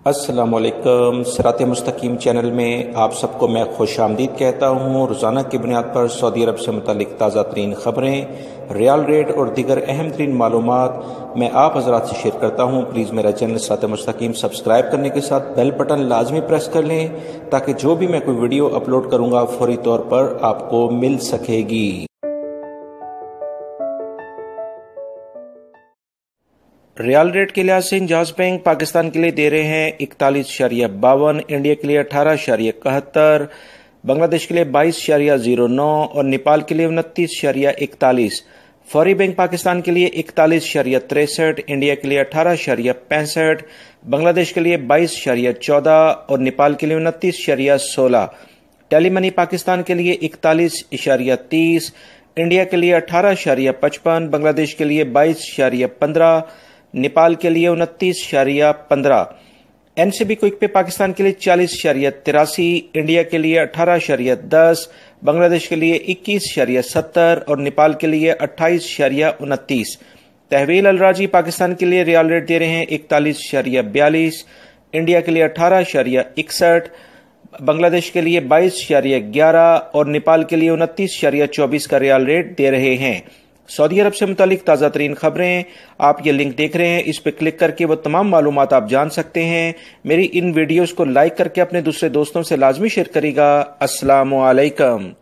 अस्सलाम वालेकुम। सिरात मुस्तकीम चैनल में आप सबको मैं खुश आमदीद कहता हूँ। रोज़ाना की बुनियाद पर सऊदी अरब से मुतालिक ताज़ा तरीन ख़बरें, रियाल रेट और दीगर अहम तरीन मालूमात मैं आप हज़रात से शेयर करता हूँ। प्लीज़ मेरा चैनल सिरात मुस्तकीम सब्सक्राइब करने के साथ बेल बटन लाजमी प्रेस कर लें ताकि जो भी मैं कोई वीडियो अपलोड करूँगा फौरी तौर पर आपको मिल सकेगी। रियाल रेट के लिहाज से इंजाज बैंक पाकिस्तान के लिए दे रहे हैं 41.52, इंडिया के लिए 18.71, बांग्लादेश के लिए 22.09 और नेपाल के लिए 29.41। फौरी बैंक पाकिस्तान के लिए 41.63, इंडिया के लिए 18.65, बांग्लादेश के लिए 22.14 और नेपाल के लिए 29.16। टेली मनी पाकिस्तान के लिए 41.30, इंडिया के लिए 18.55, बांग्लादेश के लिए 22.15, नेपाल के लिए 29.15। एनसीबी क्विक पे पाकिस्तान के लिए 40.83, इंडिया के लिए 18.10, बांग्लादेश के लिए 21.70 और नेपाल के लिए 28.29। तहवील अलराजी पाकिस्तान के लिए रियाल रेट दे रहे हैं 41.42, इंडिया के लिए 18.61, बांग्लादेश के लिए 22.11 और नेपाल के लिए 29.24 का रियाल रेट दे रहे हैं। सऊदी अरब से मुतालिक ताज़ा तरीन खबरें आप ये लिंक देख रहे हैं, इस पर क्लिक करके वो तमाम मालूमात आप जान सकते हैं। मेरी इन वीडियोस को लाइक करके अपने दूसरे दोस्तों से लाजमी शेयर करिएगा। अस्सलामु अलैकुम।